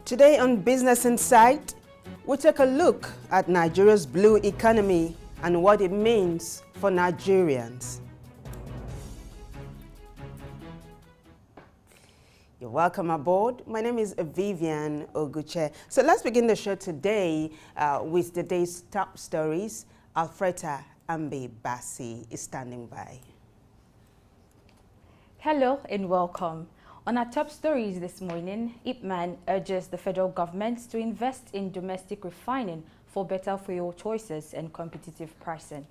Today on Business Insight, we take a look at Nigeria's blue economy and what it means for Nigerians. You're welcome aboard. My name is Vivian Oguche. So let's begin the show today with today's top stories. Alfreda Ambe Bassi is standing by. Hello and welcome. On our top stories this morning, Ipman urges the federal government to invest in domestic refining for better fuel choices and competitive pricing.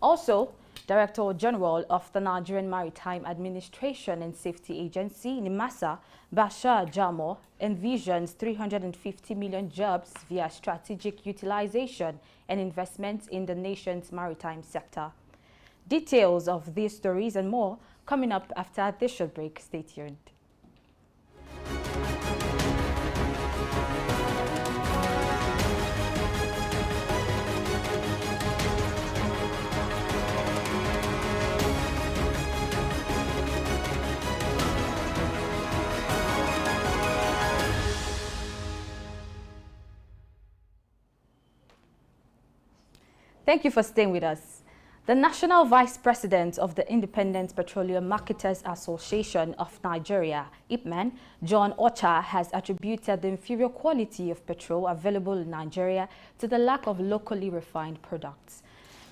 Also, Director General of the Nigerian Maritime Administration and Safety Agency, NIMASA, Bashar Jamo, envisions 350 million jobs via strategic utilization and investment in the nation's maritime sector. Details of these stories and more coming up after this short break. Stay tuned. Thank you for staying with us. The National Vice President of the Independent Petroleum Marketers Association of Nigeria, IPMAN, John Ocha, has attributed the inferior quality of petrol available in Nigeria to the lack of locally refined products.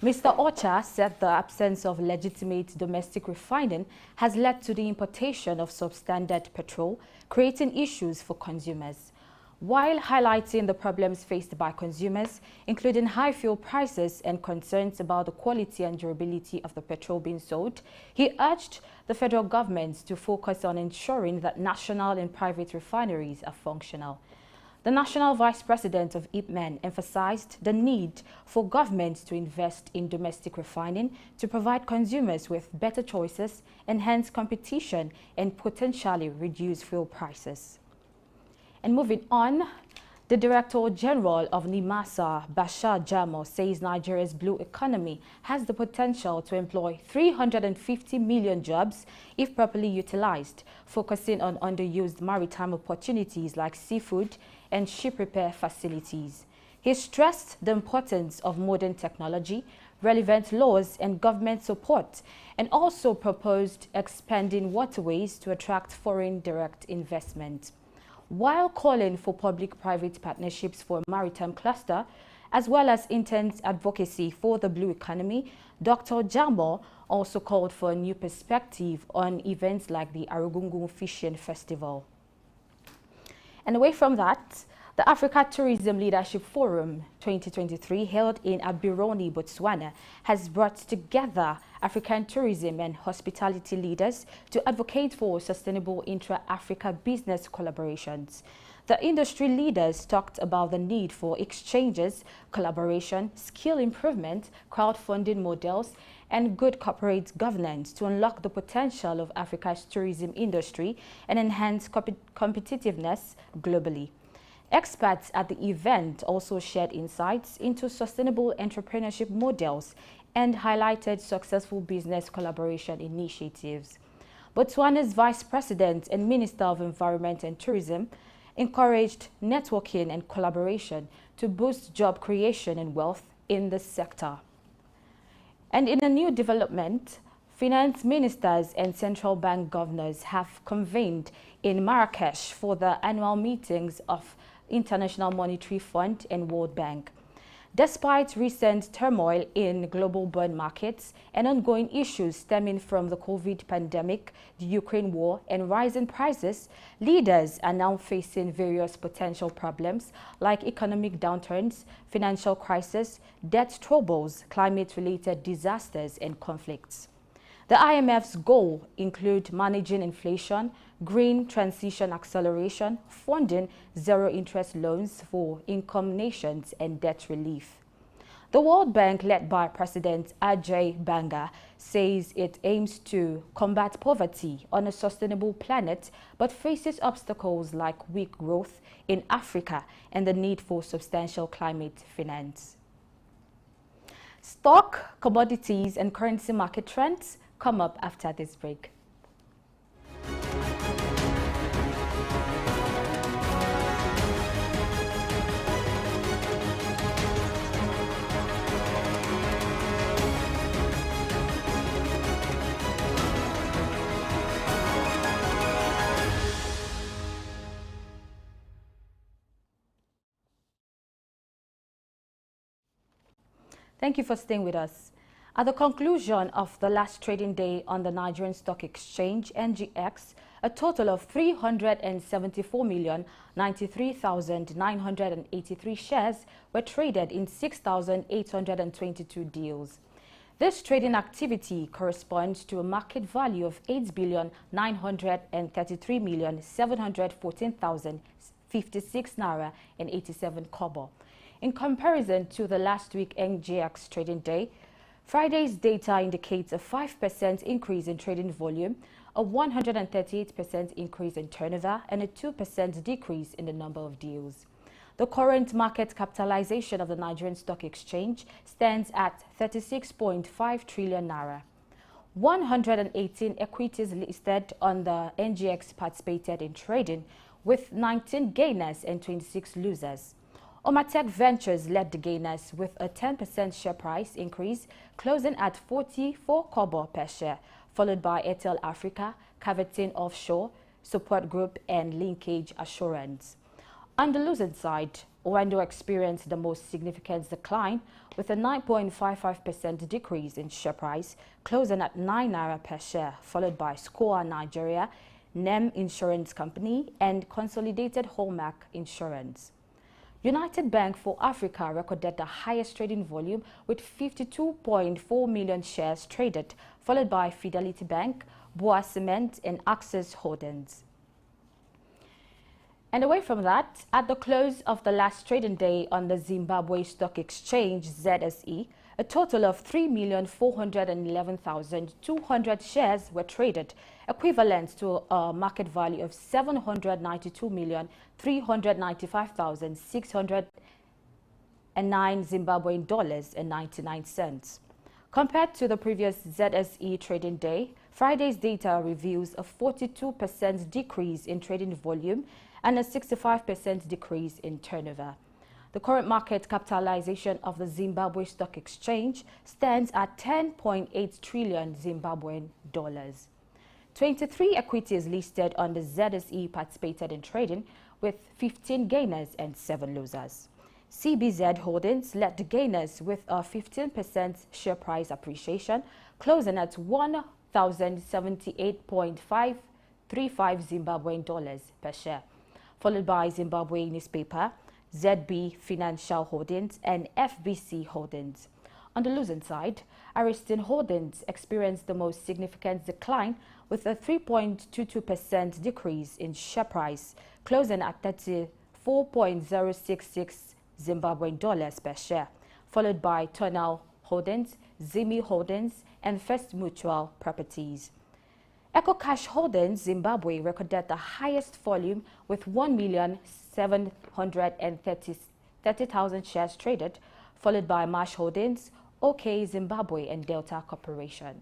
Mr. Ocha said the absence of legitimate domestic refining has led to the importation of substandard petrol, creating issues for consumers. While highlighting the problems faced by consumers, including high fuel prices and concerns about the quality and durability of the petrol being sold, he urged the federal government to focus on ensuring that national and private refineries are functional. The National Vice President of IPMAN emphasized the need for government to invest in domestic refining to provide consumers with better choices, enhance competition, and potentially reduce fuel prices. And moving on, the Director General of NIMASA, Bashar Jamo, says Nigeria's blue economy has the potential to employ 350 million jobs if properly utilized, focusing on underused maritime opportunities like seafood and ship repair facilities. He stressed the importance of modern technology, relevant laws and government support, and also proposed expanding waterways to attract foreign direct investment. While calling for public-private partnerships for a maritime cluster, as well as intense advocacy for the blue economy, Dr. Jamo also called for a new perspective on events like the Arugungun Fishing Festival. And away from that, the Africa Tourism Leadership Forum 2023, held in Abironi, Botswana, has brought together African tourism and hospitality leaders to advocate for sustainable intra-Africa business collaborations. The industry leaders talked about the need for exchanges, collaboration, skill improvement, crowdfunding models, and good corporate governance to unlock the potential of Africa's tourism industry and enhance competitiveness globally. Experts at the event also shared insights into sustainable entrepreneurship models and highlighted successful business collaboration initiatives. Botswana's Vice President and Minister of Environment and Tourism encouraged networking and collaboration to boost job creation and wealth in the sector. And in a new development, finance ministers and central bank governors have convened in Marrakesh for the annual meetings of International Monetary Fund and World Bank. Despite recent turmoil in global bond markets and ongoing issues stemming from the COVID pandemic, the Ukraine war, and rising prices, leaders are now facing various potential problems like economic downturns, financial crisis, debt troubles, climate-related disasters, and conflicts. The IMF's goal include managing inflation, green transition acceleration, funding zero-interest loans for income nations, and debt relief. The World Bank, led by President Ajay Banga, says it aims to combat poverty on a sustainable planet, but faces obstacles like weak growth in Africa and the need for substantial climate finance. Stock, commodities, and currency market trends come up after this break. Thank you for staying with us. At the conclusion of the last trading day on the Nigerian Stock Exchange, NGX, a total of 374,093,983 shares were traded in 6,822 deals. This trading activity corresponds to a market value of 8,933,714,056 naira and 87 kobo. In comparison to the last week NGX trading day, Friday's data indicates a 5% increase in trading volume, a 138% increase in turnover, and a 2% decrease in the number of deals. The current market capitalization of the Nigerian Stock Exchange stands at 36.5 trillion naira. 118 equities listed on the NGX participated in trading, with 19 gainers and 26 losers. Omatech Ventures led the gainers with a 10% share price increase, closing at 44 kobo per share, followed by Airtel Africa, Caverton Offshore, Support Group, and Linkage Assurance. On the losing side, Owendo experienced the most significant decline, with a 9.55% decrease in share price, closing at 9 naira per share, followed by Scoa Nigeria, NEM Insurance Company, and Consolidated Hallmark Insurance. United Bank for Africa recorded the highest trading volume with 52.4 million shares traded, followed by Fidelity Bank, Boa Cement, and Access Holdings. And away from that, at the close of the last trading day on the Zimbabwe Stock Exchange, ZSE, a total of 3,411,200 shares were traded, equivalent to a market value of 792,395,609 Zimbabwean dollars and 99 cents. Compared to the previous ZSE trading day, Friday's data reveals a 42% decrease in trading volume and a 65% decrease in turnover. The current market capitalization of the Zimbabwe Stock Exchange stands at 10.8 trillion Zimbabwean dollars. 23 equities listed on the ZSE participated in trading, with 15 gainers and 7 losers. CBZ Holdings led the gainers with a 15% share price appreciation, closing at 1,078.535 Zimbabwean dollars per share, followed by Zimbabwe Newspaper, ZB Financial Holdings, and FBC Holdings. On the losing side, Ariston Holdings experienced the most significant decline, with a 3.22% decrease in share price, closing at 34.066 Zimbabwean dollars per share, followed by Tonal Holdings, Zimi Holdings, and First Mutual Properties. EcoCash Holdings Zimbabwe recorded the highest volume with 1,730,000 shares traded, followed by Marsh Holdings, OK Zimbabwe, and Delta Corporation.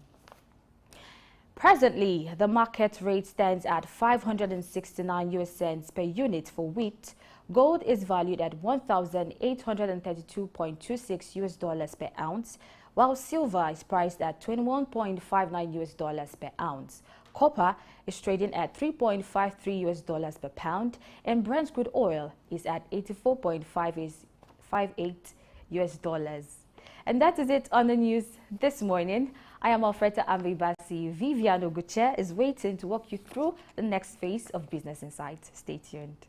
Presently, the market rate stands at 569 US cents per unit for wheat. Gold is valued at 1,832.26 US dollars per ounce, while silver is priced at 21.59 US dollars per ounce. Copper is trading at 3.53 US dollars per pound, and Brent crude oil is at 84.58 US dollars. And that is it on the news this morning. I am Alfreda Ambibasi. Vivian Oguche is waiting to walk you through the next phase of Business Insights. Stay tuned.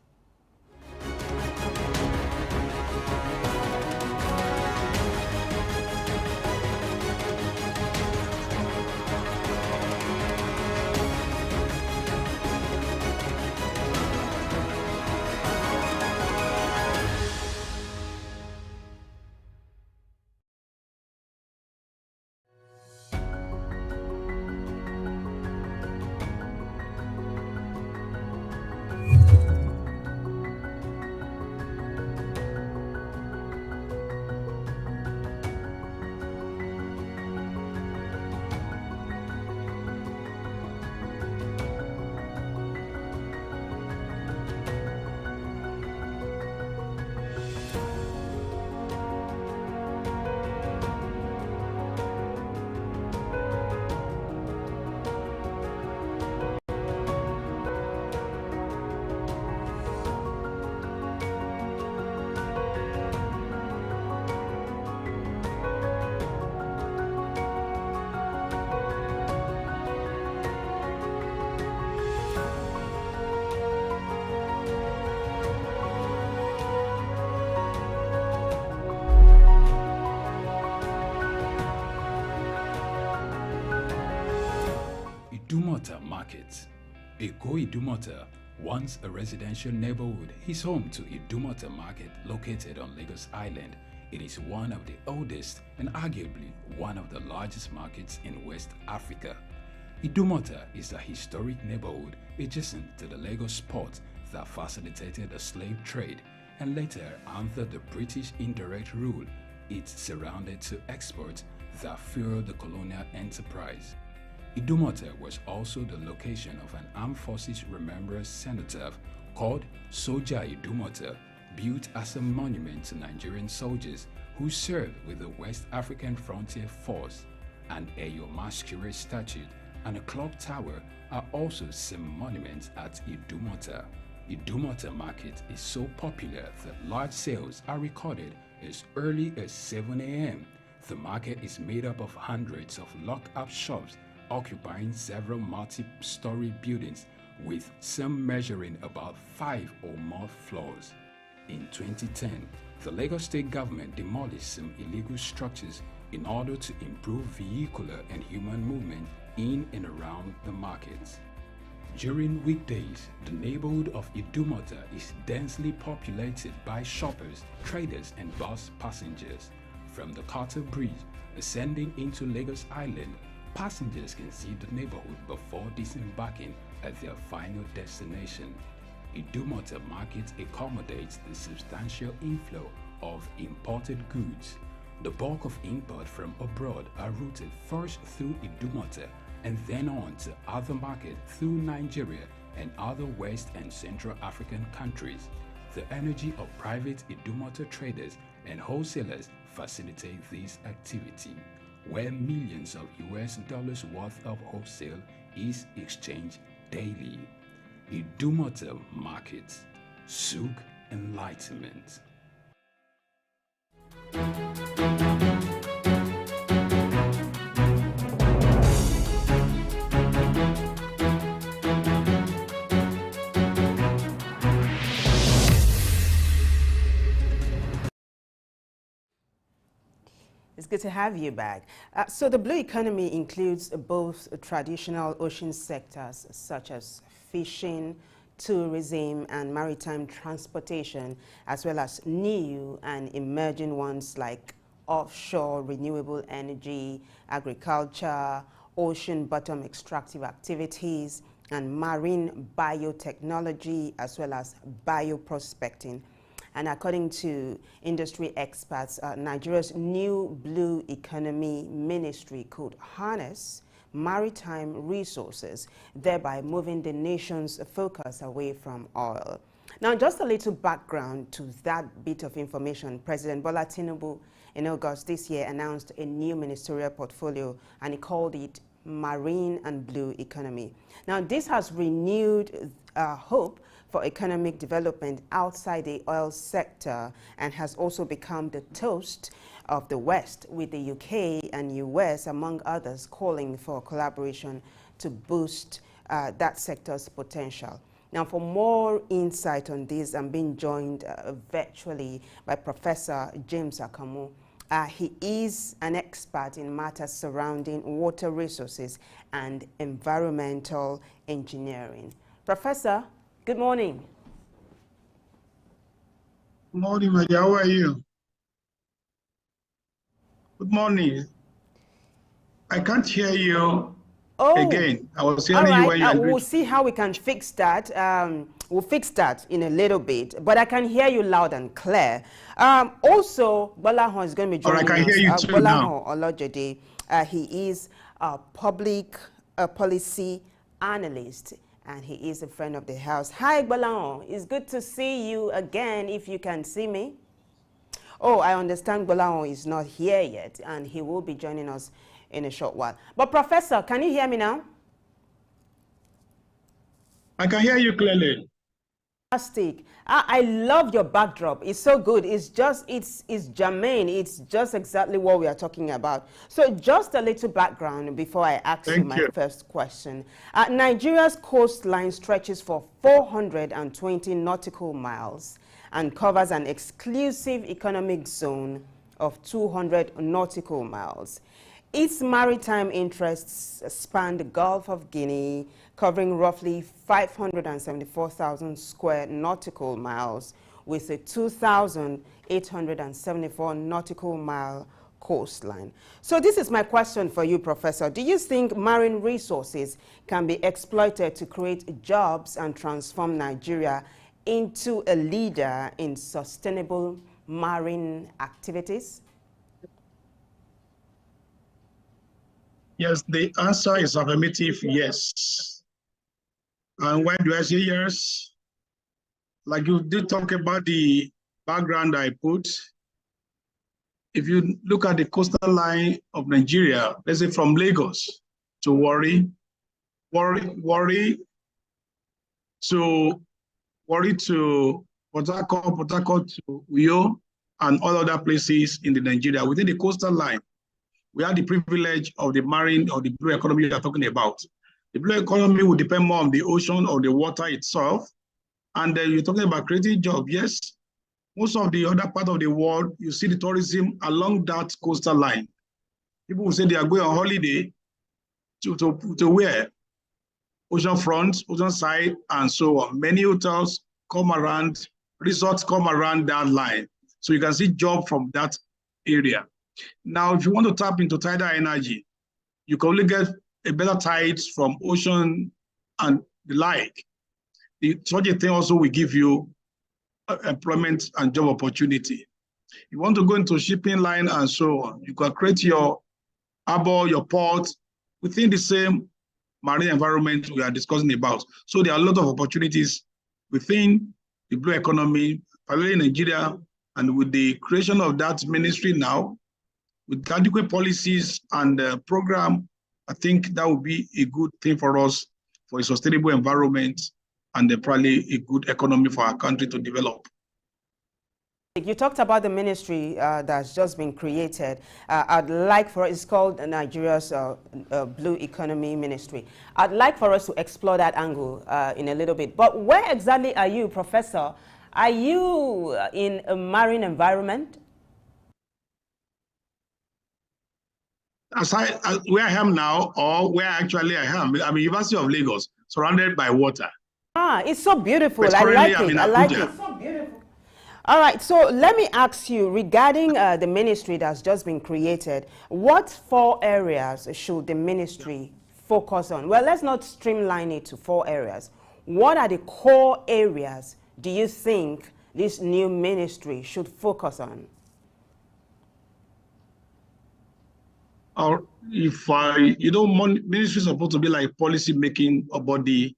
Idumota Market. Eko Idumota, once a residential neighborhood, is home to Idumota Market located on Lagos Island. It is one of the oldest and arguably one of the largest markets in West Africa. Idumota is a historic neighborhood adjacent to the Lagos port that facilitated the slave trade and later, under the British indirect rule, it surrounded to exports that fueled the colonial enterprise. Idumota was also the location of an armed forces remembrance cenotaph called Soja Idumota, built as a monument to Nigerian soldiers who served with the West African Frontier Force. An Eyo Masquerade statue and a clock tower are also some monuments at Idumota. Idumota Market is so popular that large sales are recorded as early as 7 a.m. The market is made up of hundreds of lock-up shops occupying several multi-story buildings, with some measuring about 5 or more floors. In 2010, the Lagos State government demolished some illegal structures in order to improve vehicular and human movement in and around the markets. During weekdays, the neighborhood of Idumota is densely populated by shoppers, traders, and bus passengers. From the Carter Bridge ascending into Lagos Island, passengers can see the neighborhood before disembarking at their final destination. Idumota Market accommodates the substantial inflow of imported goods. The bulk of import from abroad are routed first through Idumota and then on to other markets through Nigeria and other West and Central African countries. The energy of private Idumota traders and wholesalers facilitate this activity, where millions of US dollars worth of wholesale is exchanged daily. Idumota Market, Souq Enlightenment. It's good to have you back. So the blue economy includes both traditional ocean sectors such as fishing, tourism, and maritime transportation, as well as new and emerging ones like offshore renewable energy, agriculture, ocean bottom extractive activities, and marine biotechnology, as well as bioprospecting. And according to industry experts, Nigeria's new blue economy ministry could harness maritime resources, thereby moving the nation's focus away from oil. Now, just a little background to that bit of information. President Bola Tinubu in August this year announced a new ministerial portfolio, and he called it Marine and Blue Economy. Now, this has renewed hope for economic development outside the oil sector and has also become the toast of the West, with the UK and US, among others, calling for collaboration to boost that sector's potential. Now, for more insight on this, I'm being joined virtually by Professor James Akamu. He is an expert in matters surrounding water resources and environmental engineering. Professor, good morning. Good morning, my dear. How are you? Good morning. I can't hear you again. I was hearing you when you were we'll see how we can fix that. We'll fix that in a little bit, but I can hear you loud and clear. Also, Bolaho is going to be joining us. I can hear you too now. Olojede, he is a public policy analyst, and he is a friend of the house. Hi, Bolaho. It's good to see you again, if you can see me. Oh, I understand Bolaho is not here yet, and he will be joining us in a short while. But Professor, can you hear me now? I can hear you clearly. Fantastic. I love your backdrop. It's so good. It's germane. It's just exactly what we are talking about. So just a little background before I ask you my first question. Nigeria's coastline stretches for 420 nautical miles and covers an exclusive economic zone of 200 nautical miles. Its maritime interests span the Gulf of Guinea, covering roughly 574,000 square nautical miles, with a 2,874 nautical mile coastline. So this is my question for you, Professor. Do you think marine resources can be exploited to create jobs and transform Nigeria into a leader in sustainable marine activities? Yes, the answer is affirmative, yes. And why do I say yes? Like you did talk about the background I put. If you look at the coastal line of Nigeria, let's say from Lagos to Warri to Port Harcourt to Uyo, and all other places in the Nigeria within the coastal line, we have the privilege of the marine or the blue economy you're talking about. The blue economy will depend more on the ocean or the water itself. And you're talking about creating jobs. Yes, most of the other part of the world, you see the tourism along that coastal line. People will say they are going on holiday to where? Ocean front, ocean side, and so on. Many hotels come around, resorts come around that line. So you can see jobs from that area. Now, if you want to tap into tidal energy, you can only get a better tides from ocean and the like. Such a thing also will give you employment and job opportunity. You want to go into shipping line and so on, you can create your harbor, your port within the same marine environment we are discussing about. So there are a lot of opportunities within the blue economy, particularly in Nigeria, and with the creation of that ministry now, with adequate policies and program, I think that would be a good thing for us for a sustainable environment and probably a good economy for our country to develop. You talked about the ministry that's just been created. I'd like for it's called Nigeria's Blue Economy Ministry. I'd like for us to explore that angle in a little bit. But where exactly are you, Professor? Are you in a marine environment? Where I am now, or where actually I am, I'm University of Lagos, surrounded by water. Ah, it's so beautiful. I like it. I like it. It's so beautiful. All right, so let me ask you regarding the ministry that's just been created, what 4 areas should the ministry focus on? Well, let's not streamline it to 4 areas. What are the core areas do you think this new ministry should focus on? Or ministry is supposed to be like policy making a body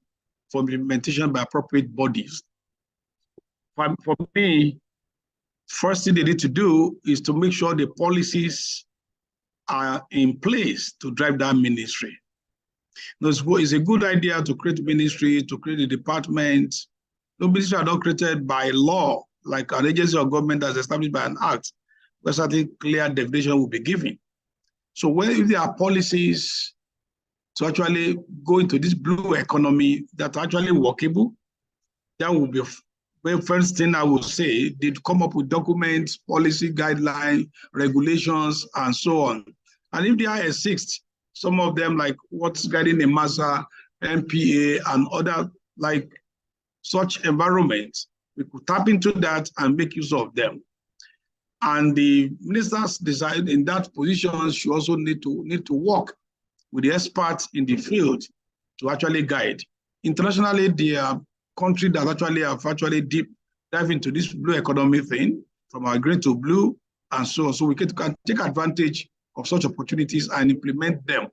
for implementation by appropriate bodies. For me, first thing they need to do is to make sure the policies are in place to drive that ministry. It's a good idea to create ministry, to create a department. No ministry are not created by law, like an agency or government that's established by an act, where certain clear definition will be given. So if there are policies to actually go into this blue economy that are actually workable, that will be the first thing I would say. They'd come up with documents, policy guidelines, regulations, and so on. And if they are exist, some of them like what's guiding the MASA, MPA, and other like such environments, we could tap into that and make use of them. And the ministers decide in that position should also need to work with the experts in the field to actually guide. Internationally, there are countries that actually have deep dive into this blue economy thing, from our green to blue, and so on. So we can take advantage of such opportunities and implement them.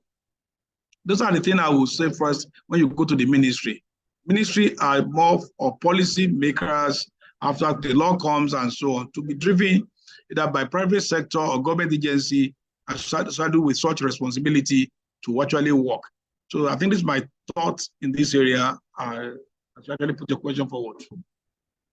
Those are the things I will say first when you go to the ministry. Ministry are more of policy makers after the law comes and so on, to be driven either by private sector or government agency and saddled with such responsibility to actually work. So I think this is my thoughts in this area. I actually put your question forward.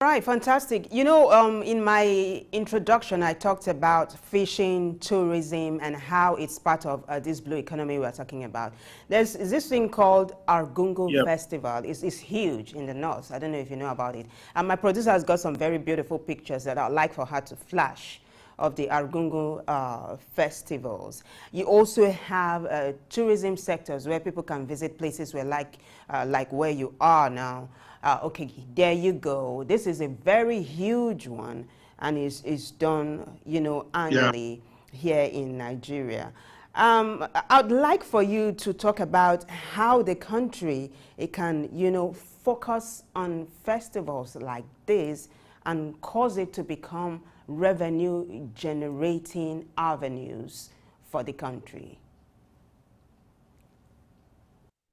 All right, fantastic. You know, in my introduction, I talked about fishing, tourism, and how it's part of this blue economy we're talking about. There's this thing called Argungu Festival. It's huge in the north. I don't know if you know about it. And my producer has got some very beautiful pictures that I'd like for her to flash of the Argungu festivals. You also have tourism sectors where people can visit places where like where you are now. Okay, there you go. This is a very huge one, and is done, you know, annually here in Nigeria. I'd like for you to talk about how the country can, you know, focus on festivals like this and cause it to become revenue generating avenues for the country.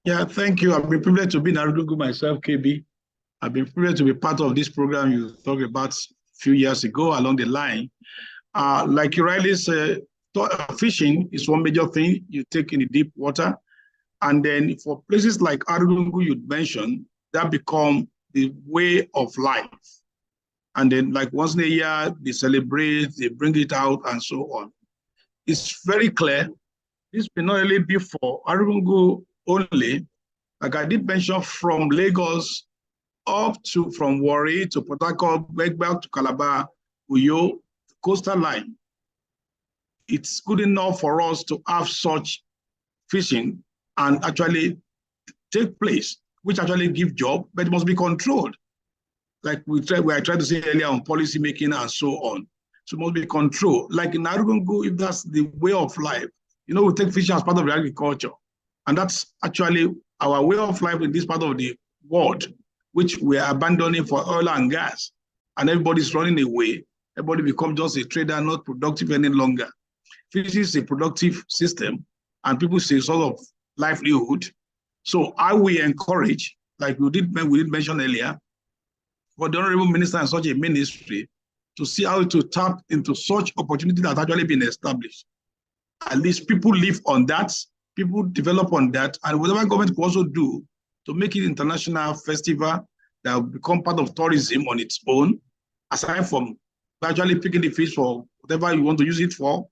Yeah, thank you. I've been privileged to be in Argungu myself, KB. I've been privileged to be part of this program you talked about a few years ago along the line. Like you rightly said, fishing is one major thing you take in the deep water. And then for places like Argungu you mentioned, that become the way of life. And then like once in a year, they celebrate, they bring it out and so on. It's very clear. This may not only be for Argungu only. Like I did mention, from Lagos up to, from Warri to Port Harcourt, back to Calabar, Uyo, coastal line. It's good enough for us to have such fishing and actually take place, which actually give job, but it must be controlled. Like I tried to say earlier on policy making and so on. So it must be controlled. Like in Argungu, if that's the way of life, you know, we take fishing as part of the agriculture. And that's actually our way of life in this part of the world, which we are abandoning for oil and gas. And everybody's running away. Everybody becomes just a trader, not productive any longer. Fishing is a productive system, and people say sort of livelihood. So I will encourage, like we did mention earlier, for the Honorable Minister and such a ministry to see how to tap into such opportunity that actually been established. At least people live on that, people develop on that, and whatever government can also do to make it international festival that will become part of tourism on its own, aside from actually picking the fish for whatever you want to use it for,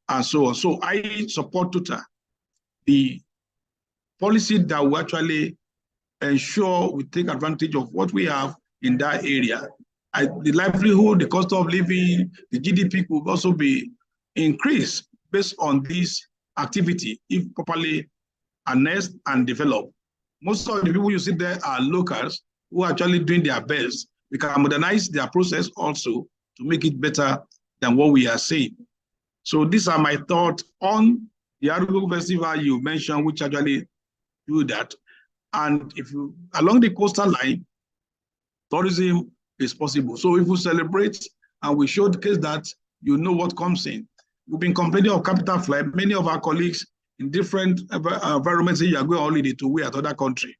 and so on. So I support totally the policy that will actually ensure we take advantage of what we have in that area. The livelihood, the cost of living, the GDP could also be increased based on this activity if properly harnessed and developed. Most of the people you see there are locals who are actually doing their best. We can modernize their process also to make it better than what we are seeing. So these are my thoughts on the Argungu Festival you mentioned, which actually do that. And if you, along the coastal line, tourism is possible. So if we celebrate and we showcase that, you know what comes in. We've been complaining of capital flight. Many of our colleagues in different environments say you are going on holiday to where at other country.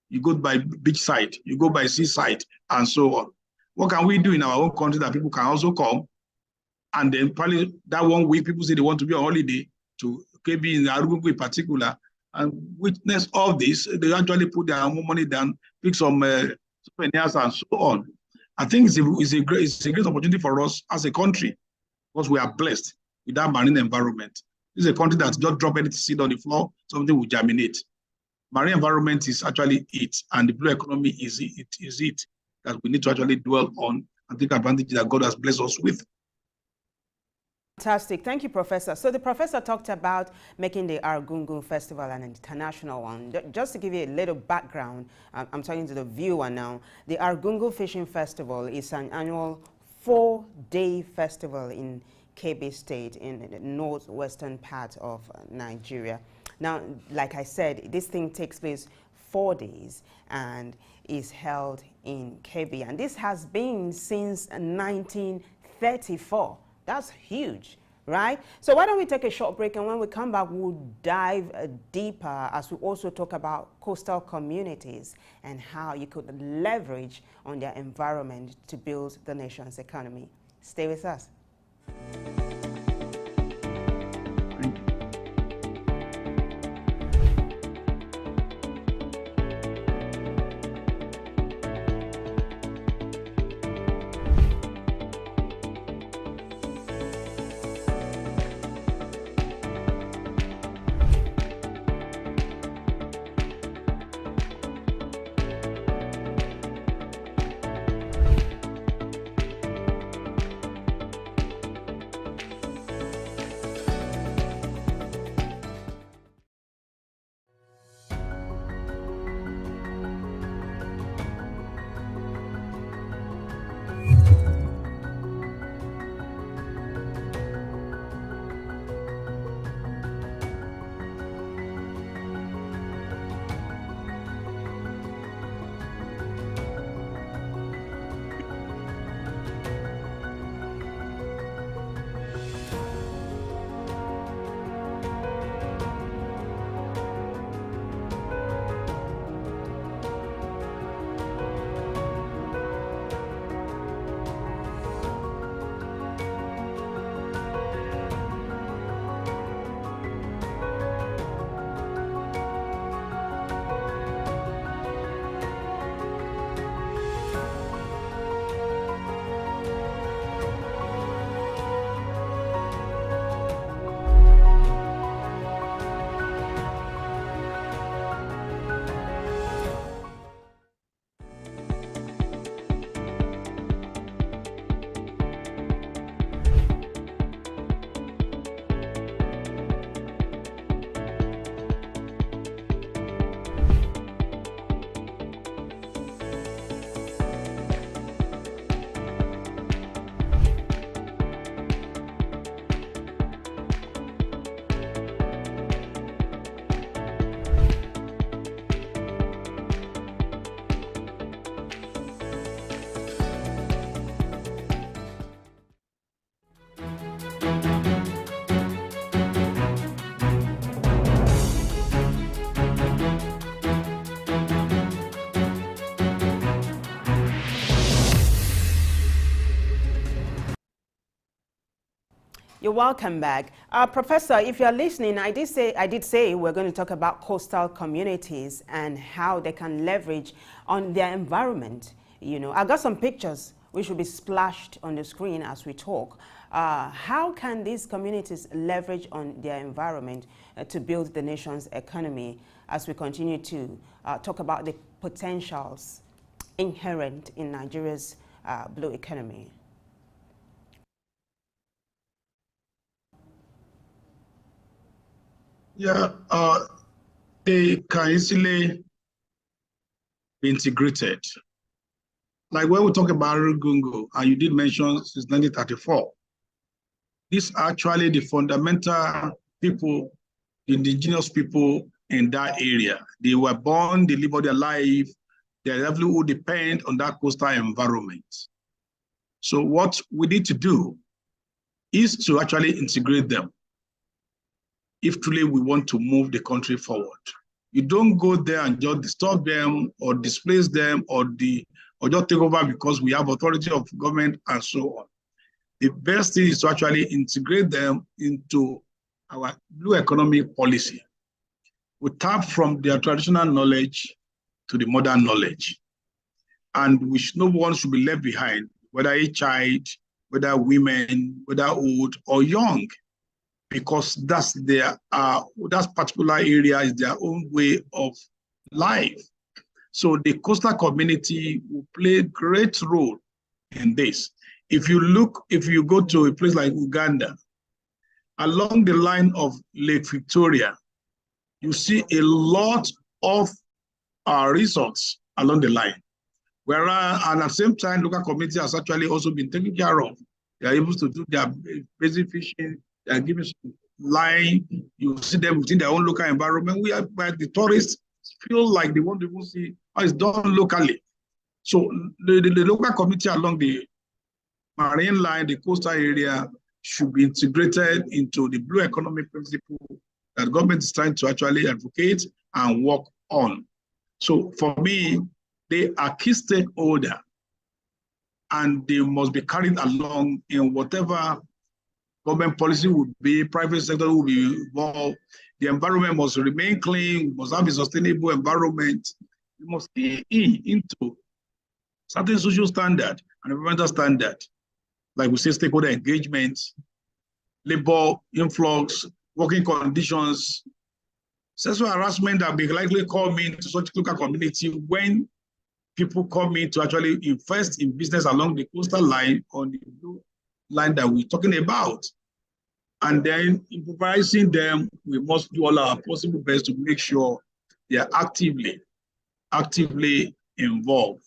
You go by beach side, you go by seaside, and so on. What can we do in our own country that people can also come? And then probably that 1 week, people say they want to be on holiday to KB in Argungu in particular, and witness all this. They actually put their own money down, pick some souvenirs and so on. I think it's a great opportunity for us as a country, because we are blessed with that marine environment. This is a country that just drop any seed on the floor, something will germinate. Marine environment is actually it, and the blue economy is it that we need to actually dwell on and take advantage that God has blessed us with. Fantastic. Thank you, Professor. So the professor talked about making the Argungu Festival an international one. Just to give you a little background, I'm talking to the viewer now. The Argungu Fishing Festival is an annual 4-day festival in Kebbi State in the northwestern part of Nigeria. Now, like I said, this thing takes place 4 days and is held in Kebbi. And this has been since 1934. That's huge, right? So why don't we take a short break, and when we come back, we'll dive deeper as we also talk about coastal communities and how you could leverage on their environment to build the nation's economy. Stay with us. You're welcome back. Professor, if you're listening, I did say we're going to talk about coastal communities and how they can leverage on their environment. You know, I've got some pictures which will be splashed on the screen as we talk. How can these communities leverage on their environment to build the nation's economy as we continue to talk about the potentials inherent in Nigeria's blue economy? Yeah, they can easily be integrated. Like when we talk about Rugungu, and you did mention since 1934, these are actually the fundamental people, the indigenous people in that area. They were born, they live all their life, their livelihood depend on that coastal environment. So what we need to do is to actually integrate them if truly we want to move the country forward. You don't go there and just disturb them or displace them or just take over because we have authority of government and so on. The best thing is to actually integrate them into our blue economic policy. We tap from their traditional knowledge to the modern knowledge. And no one should be left behind, whether a child, whether women, whether old or young, because that particular area is their own way of life. So the coastal community will play a great role in this. If you go to a place like Uganda, along the line of Lake Victoria, you see a lot of resorts along the line. Whereas, and at the same time, local community has actually also been taken care of. They are able to do their basic fishing. They are given some line. You see them within their own local environment. But the tourists feel like they want to see how it's done locally. So the local community along the marine line, the coastal area, should be integrated into the blue economy principle that the government is trying to actually advocate and work on. So for me, they are key stakeholders, and they must be carried along in whatever government policy would be, private sector will be involved. The environment must remain clean, we must have a sustainable environment. We must key into certain social standard and environmental standard, like we say, stakeholder engagement, labor influx, working conditions, sexual harassment that may likely come into such local community when people come in to actually invest in business along the coastal line on the blue line that we're talking about. And then improvising them, we must do all our possible best to make sure they are actively involved.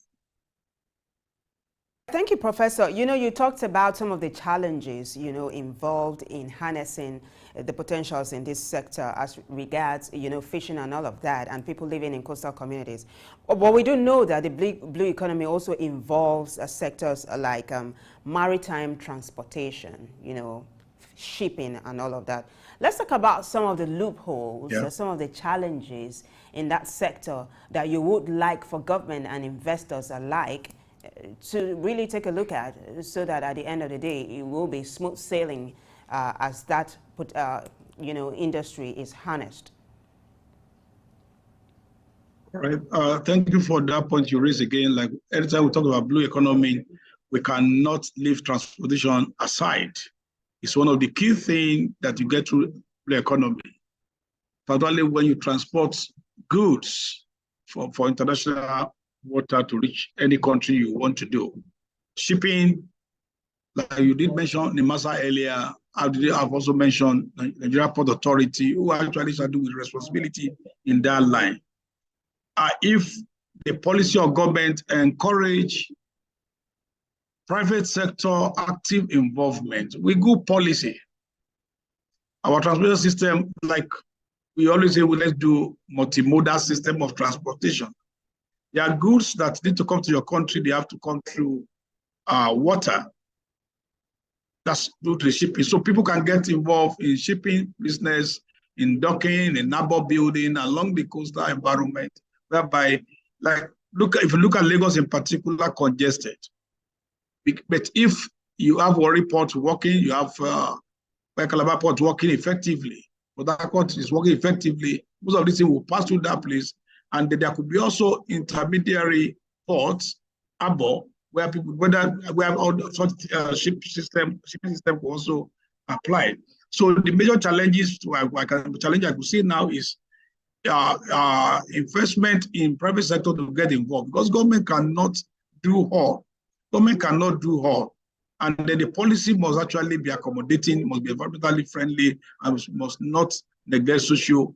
Thank you, Professor. You know, you talked about some of the challenges, you know, involved in harnessing the potentials in this sector as regards, you know, fishing and all of that, and people living in coastal communities. But we do know that the blue economy also involves sectors like maritime transportation, you know, shipping and all of that. Let's talk about some of the loopholes, some of the challenges in that sector that you would like for government and investors alike to really take a look at, so that at the end of the day it will be smooth sailing as that you know, industry is harnessed. All right. Thank you for that point you raised again. Like anytime we talk about blue economy, we cannot leave transportation aside. It's one of the key things that you get through blue economy, particularly when you transport goods for international water to reach any country you want to do. Shipping, like you did mention Nimasa earlier, I've also mentioned Nigeria Port Authority, who actually shall do with responsibility in that line. If the policy of government encourage private sector active involvement with good policy, our transportation system, like we always say, let's do multimodal system of transportation. There are goods that need to come to your country, they have to come through water. That's due to shipping. So people can get involved in shipping business, in docking, in naval building along the coastal environment, whereby, like, if you look at Lagos in particular, congested. But if you have Warri Port working, you have where Calabar Port is working effectively, but that port is working effectively, most of these things will pass through that place. And there could be also intermediary ports, harbor, where people, where all such shipping system could also apply. So the major challenges I could see now is investment in private sector to get involved, because government cannot do all. Government cannot do all. And then the policy must actually be accommodating, must be environmentally friendly, and must not neglect social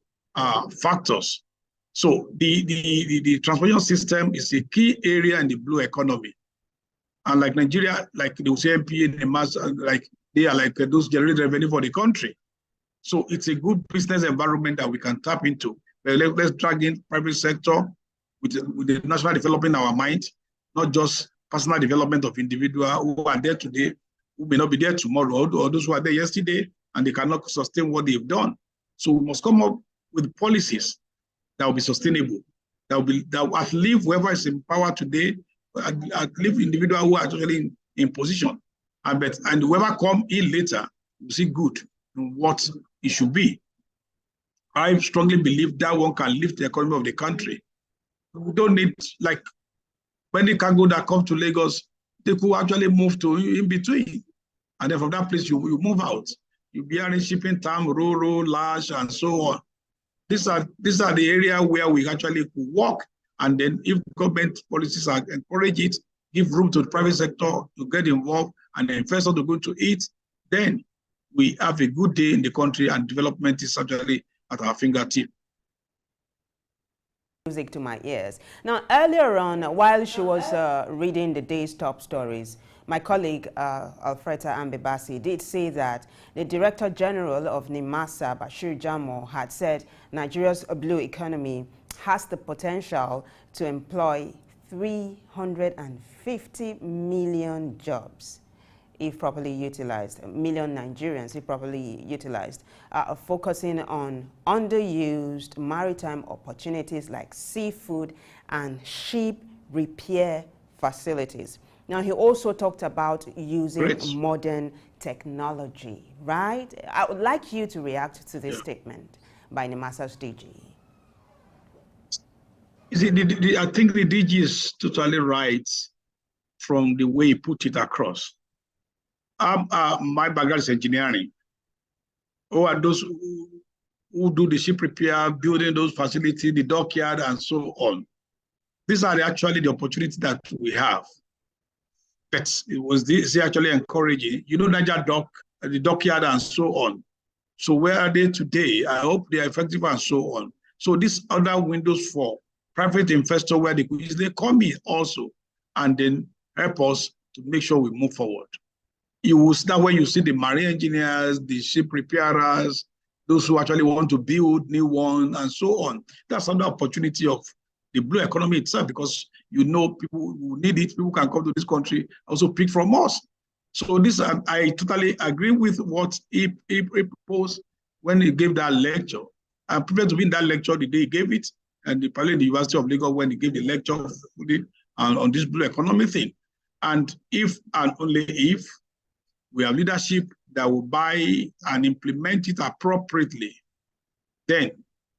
factors. So the transportation system is a key area in the blue economy. And like Nigeria, like the CMP and the mass, like they are like those generating revenue for the country. So it's a good business environment that we can tap into. Let's drag in private sector with the national development in our mind, not just personal development of individuals who are there today, who may not be there tomorrow, or those who are there yesterday, and they cannot sustain what they've done. So we must come up with policies that will be sustainable, that will outlive whoever is in power today, outlive individuals who are actually in position, and whoever come in later will see good in what it should be. I strongly believe that one can lift the economy of the country. We don't need, like, when the cargo that come to Lagos, they could actually move to in between. And then from that place, you move out. You'll be in shipping town, rural, large, and so on. These are the area where we actually could work. And then if government policies are encourage it, give room to the private sector to get involved, and the investor to go to it, then we have a good day in the country, and development is actually at our fingertip. Music to my ears. Now, earlier on, while she was reading the day's top stories, my colleague Alfreda Ambebasi did say that the Director General of NIMASA, Bashir Jamo, had said Nigeria's blue economy has the potential to employ 350 million jobs if properly utilized, million Nigerians if properly utilized, focusing on underused maritime opportunities like seafood and ship repair facilities. Now, he also talked about using modern technology, right? I would like you to react to this statement by NIMASA's DG. I think the DG is totally right from the way he put it across. My background is engineering. Who are those who do the ship repair, building those facilities, the dockyard, and so on? These are actually the opportunities that we have. But it was this actually encouraging. You know, Niger Dock, the dockyard, and so on. So where are they today? I hope they are effective and so on. So these other windows for private investor where they could easily come in also, and then help us to make sure we move forward. You will see that when you see the marine engineers, the ship repairers, those who actually want to build new ones, and so on. That's another opportunity of the blue economy itself, because you know people who need it, people can come to this country, also pick from us. So this, I totally agree with what he proposed when he gave that lecture. I'm prepared to be in that lecture the day he gave it, and probably the University of Lagos when he gave the lecture on this blue economy thing. And if and only if we have leadership that will buy and implement it appropriately, then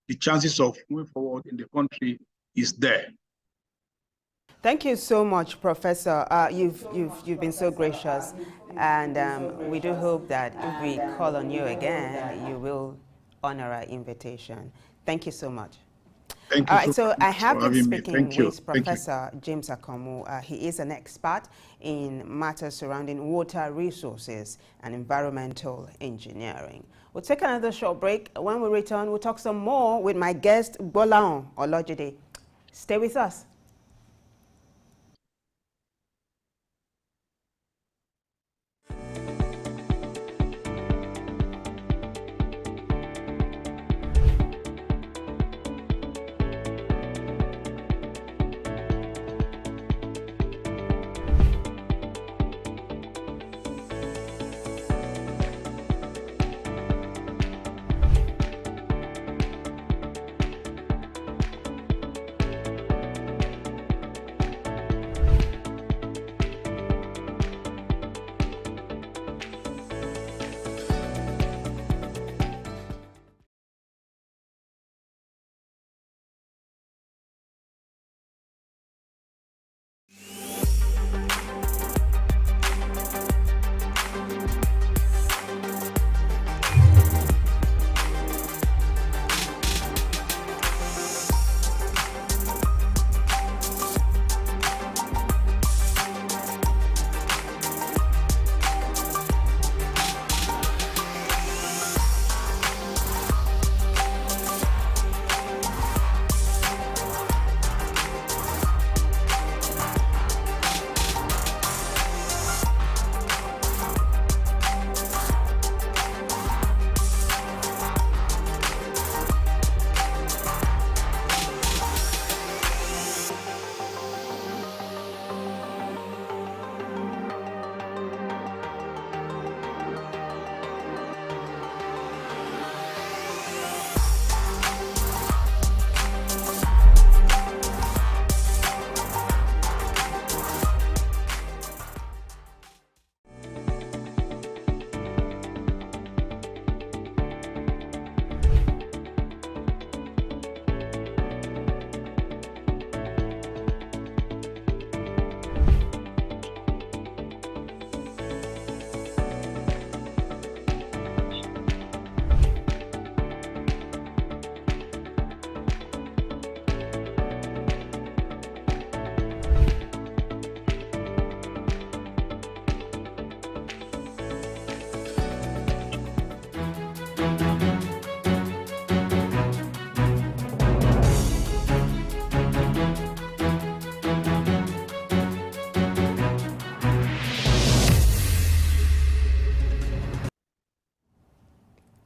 the chances of moving forward in the country is there. Thank you so much, Professor. You've been so gracious, and we do hope that if we call on you again, you will honor our invitation. Thank you so much. Thank you. All right, so I have been speaking with Professor James Akomu. He is an expert in matters surrounding water resources and environmental engineering. We'll take another short break. When we return, we'll talk some more with my guest, Bolaon Olojide. Stay with us.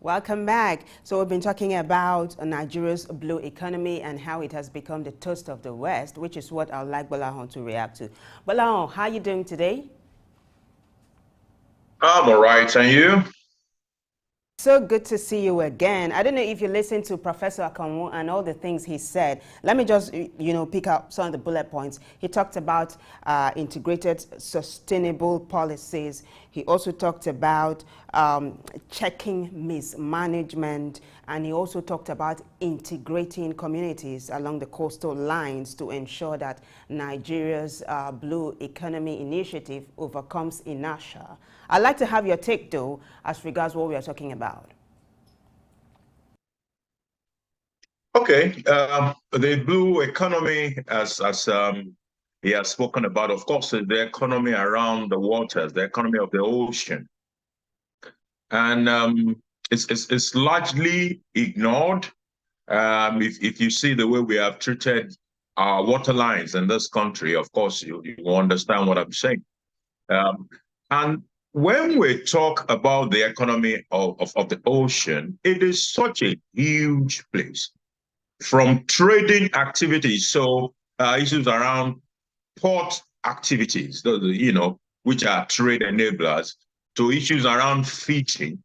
Welcome back. So we've been talking about Nigeria's blue economy and how it has become the toast of the West, which is what I'd like Bolahon to react to. Bolahon, how are you doing today? I'm all right, and you? So good to see you again. I don't know if you listened to Professor Akanwu and all the things he said. Let me just, pick up some of the bullet points. He talked about integrated sustainable policies. He also talked about checking mismanagement, and he also talked about integrating communities along the coastal lines to ensure that Nigeria's Blue Economy Initiative overcomes inertia. I'd like to have your take, though, as regards what we are talking about. Okay, the blue economy, as he has spoken about, of course, is the economy around the waters, the economy of the ocean, and it's largely ignored. If you see the way we have treated our water lines in this country, of course, you understand what I'm saying. And when we talk about the economy of the ocean, it is such a huge place. From trading activities, so issues around port activities, which are trade enablers, to issues around fishing,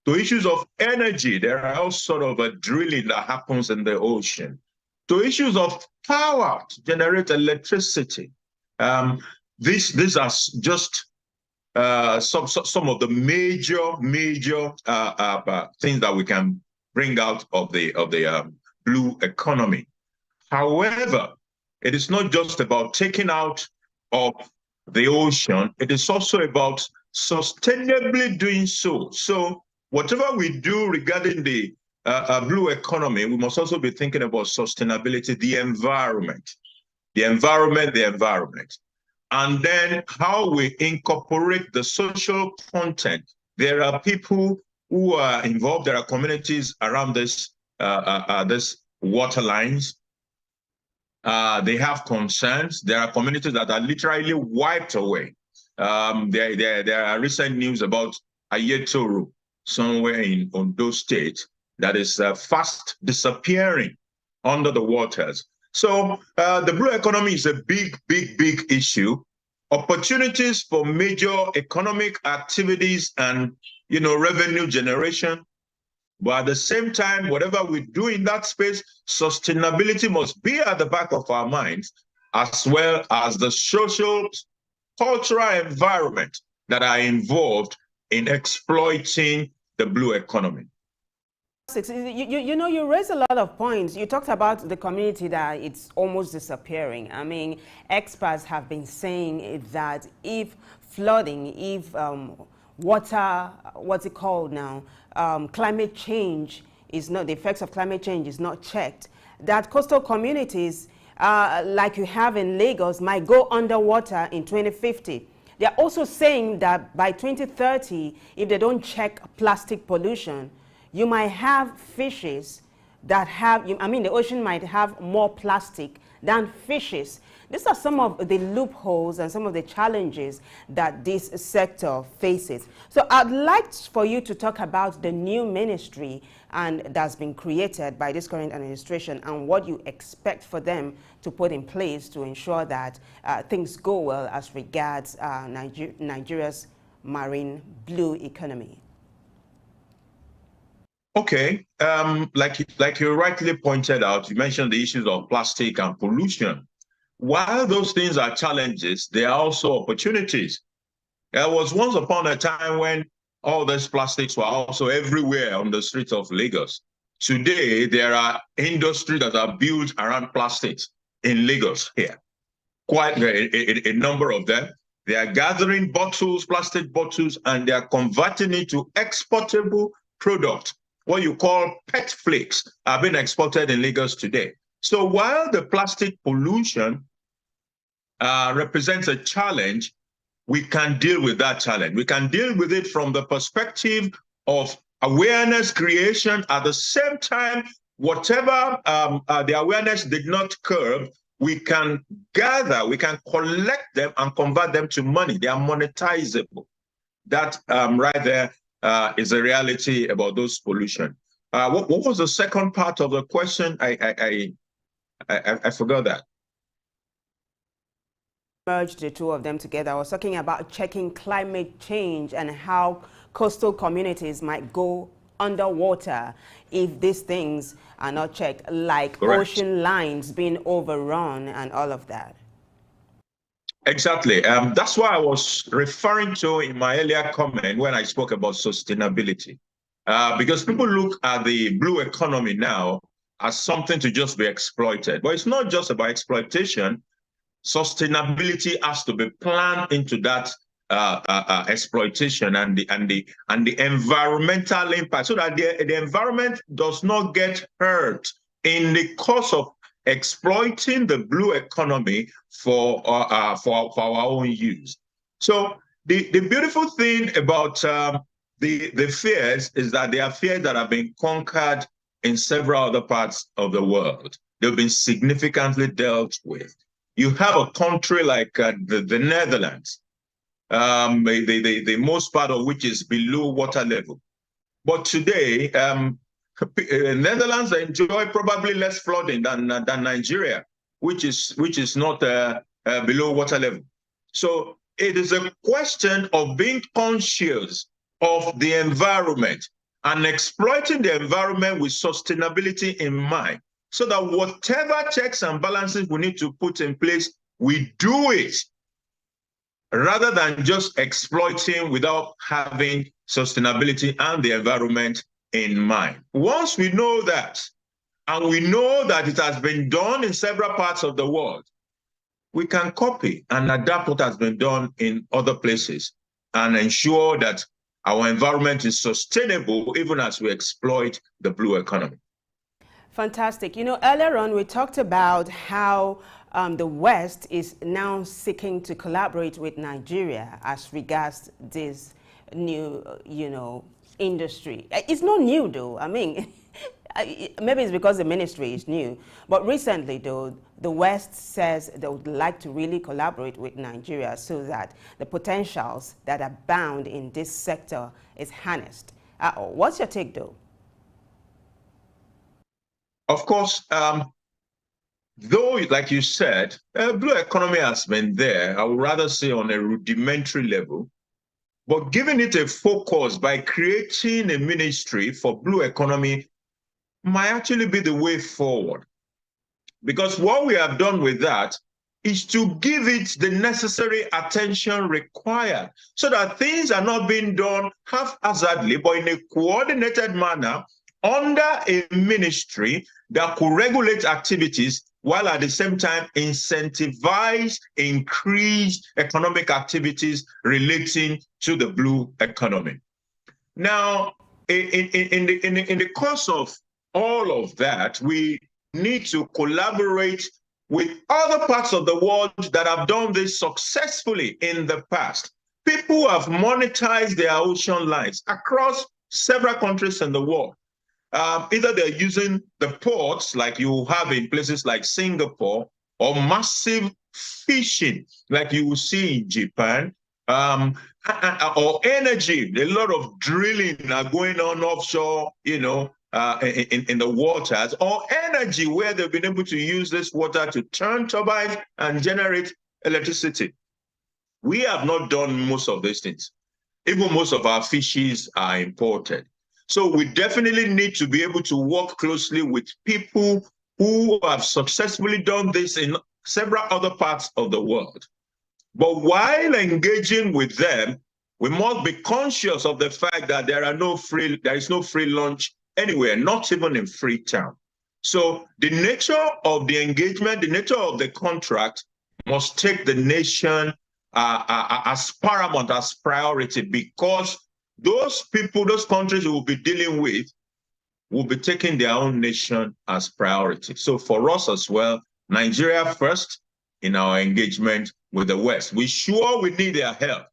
to issues of energy. There are all sort of a drilling that happens in the ocean, to issues of power to generate electricity. These are just some of the major things that we can bring out of the blue economy. However, it is not just about taking out of the ocean, it is also about sustainably doing so. So whatever we do regarding the blue economy, we must also be thinking about sustainability, the environment. And then how we incorporate the social content. There are people who are involved, there are communities around this water lines. They have concerns. There are communities that are literally wiped away. There are recent news about Ayetoro, somewhere in Ondo State, that is fast disappearing under the waters. So the blue economy is a big issue. Opportunities for major economic activities and revenue generation. But at the same time, whatever we do in that space, sustainability must be at the back of our minds, as well as the social, cultural environment that are involved in exploiting the blue economy. You raised a lot of points. You talked about the community that it's almost disappearing. I mean, experts have been saying that if flooding, if water, what's it called now, climate change is not, the effects of climate change is not checked, that coastal communities like you have in Lagos might go underwater in 2050. They're also saying that by 2030, if they don't check plastic pollution, you might have fishes that have, the ocean might have more plastic than fishes. These are some of the loopholes and some of the challenges that this sector faces. So I'd like for you to talk about the new ministry and that's been created by this current administration and what you expect for them to put in place to ensure that things go well as regards Nigeria's marine blue economy. Okay, like you rightly pointed out, you mentioned the issues of plastic and pollution. While those things are challenges, they are also opportunities. There was once upon a time when all these plastics were also everywhere on the streets of Lagos. Today, there are industries that are built around plastics in Lagos here. Quite a number of them. They are gathering bottles, plastic bottles, and they are converting it to exportable product. What you call pet flakes are being exported in Lagos today. So while the plastic pollution represents a challenge, we can deal with that challenge. We can deal with it from the perspective of awareness creation. At the same time, whatever the awareness did not curb, we can gather, we can collect them and convert them to money. They are monetizable. That right there is a reality about those pollution. What was the second part of the question? I forgot that. Merged the two of them together. I was talking about checking climate change and how coastal communities might go underwater if these things are not checked, like Correct. ocean lines being overrun and all of that. Exactly. That's why I was referring to in my earlier comment when I spoke about sustainability. Because people look at the blue economy now as something to just be exploited. But it's not just about exploitation. Sustainability has to be planned into that exploitation and the environmental impact, so that the environment does not get hurt in the course of exploiting the blue economy for our own use. So the beautiful thing about the fears is that they are fears that have been conquered in several other parts of the world. They've been significantly dealt with. You have a country like the Netherlands, the most part of which is below water level. But today, Netherlands enjoy probably less flooding than Nigeria, which is not below water level. So it is a question of being conscious of the environment and exploiting the environment with sustainability in mind, so that whatever checks and balances we need to put in place, we do it, rather than just exploiting without having sustainability and the environment in mind. Once we know that, and we know that it has been done in several parts of the world, we can copy and adapt what has been done in other places and ensure that our environment is sustainable even as we exploit the blue economy. Fantastic. You know, earlier on we talked about how the West is now seeking to collaborate with Nigeria as regards this new, industry. It's not new though. I mean, maybe it's because the ministry is new. But recently though, the West says they would like to really collaborate with Nigeria so that the potentials that are bound in this sector is harnessed. What's your take though? Of course, though, like you said, blue economy has been there, I would rather say on a rudimentary level, but giving it a focus by creating a ministry for blue economy might actually be the way forward. Because what we have done with that is to give it the necessary attention required, so that things are not being done haphazardly, but in a coordinated manner under a ministry that could regulate activities while at the same time incentivize increased economic activities relating to the blue economy. Now, in the course of all of that, we need to collaborate with other parts of the world that have done this successfully in the past. People have monetized their ocean lines across several countries in the world. Either they're using the ports like you have in places like Singapore, or massive fishing like you will see in Japan, or energy. A lot of drilling are going on offshore, in the waters, or energy where they've been able to use this water to turn turbines and generate electricity. We have not done most of these things. Even most of our fishes are imported. So we definitely need to be able to work closely with people who have successfully done this in several other parts of the world. But while engaging with them, we must be conscious of the fact that there is no free lunch anywhere, not even in Freetown. So the nature of the engagement, the nature of the contract must take the nation as paramount, as priority, because those people, those countries we will be dealing with will be taking their own nation as priority. So for us as well, Nigeria first in our engagement with the West. We sure we need their help,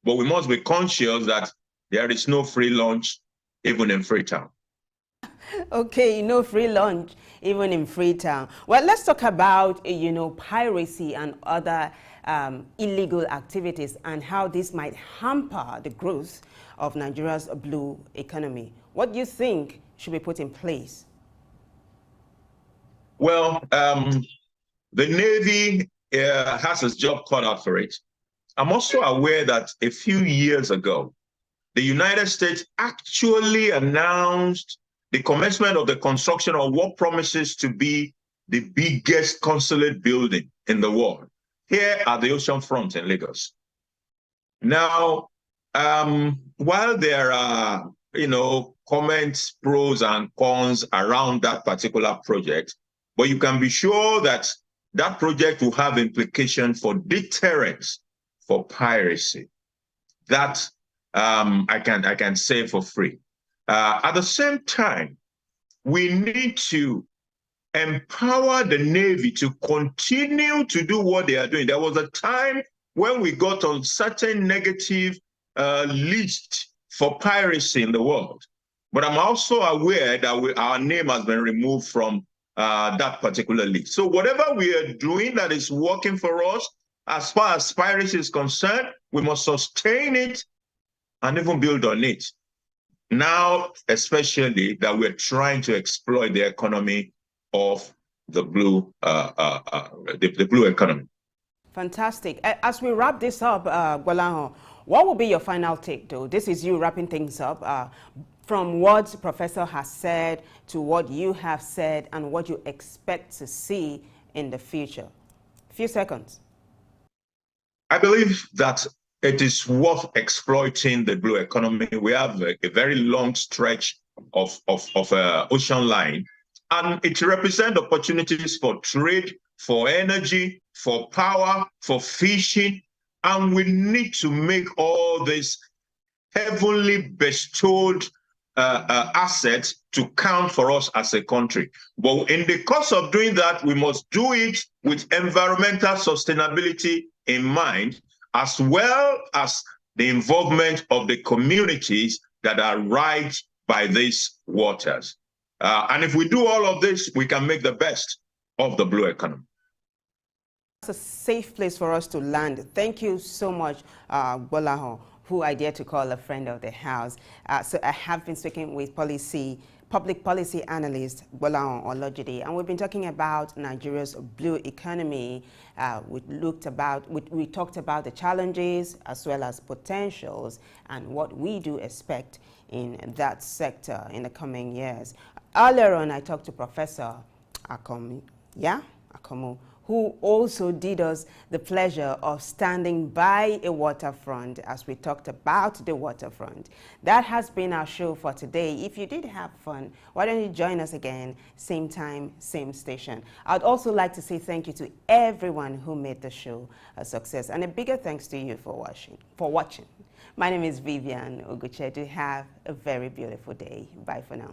but we must be conscious that there is no free lunch even in Freetown. Okay, no free lunch, even in Freetown. Well, let's talk about, piracy and other illegal activities and how this might hamper the growth of Nigeria's blue economy. What do you think should be put in place? Well, the Navy has its job cut out for it. I'm also aware that a few years ago, the United States actually announced the commencement of the construction of what promises to be the biggest consulate building in the world, here at the ocean front in Lagos. Now, while there are, comments, pros and cons around that particular project, but you can be sure that that project will have implications for deterrence for piracy. That I can say for free. At the same time, we need to empower the Navy to continue to do what they are doing. There was a time when we got on certain negative list for piracy in the world. But I'm also aware that our name has been removed from that particular list. So whatever we are doing that is working for us, as far as piracy is concerned, we must sustain it and even build on it. Now, especially that we're trying to exploit the economy of the blue economy. Fantastic. As we wrap this up, Gbolahan, what will be your final take, though? This is you wrapping things up. From what the professor has said to what you have said and what you expect to see in the future. A few seconds. I believe that it is worth exploiting the blue economy. We have a very long stretch of ocean line, and it represents opportunities for trade, for energy, for power, for fishing, and we need to make all this heavenly bestowed assets to count for us as a country. But in the course of doing that, we must do it with environmental sustainability in mind, as well as the involvement of the communities that are right by these waters. And if we do all of this, we can make the best of the blue economy. It's a safe place for us to land. Thank you so much, Gbolahan, who I dare to call a friend of the house. So I have been speaking with public policy analyst Gbolahan Olojide, and we've been talking about Nigeria's blue economy. We talked about the challenges as well as potentials and what we do expect in that sector in the coming years. Earlier on, I talked to Professor Akomu, who also did us the pleasure of standing by a waterfront as we talked about the waterfront. That has been our show for today. If you did have fun, why don't you join us again, same time, same station. I'd also like to say thank you to everyone who made the show a success, and a bigger thanks to you for watching. My name is Vivian Oguche. Do have a very beautiful day. Bye for now.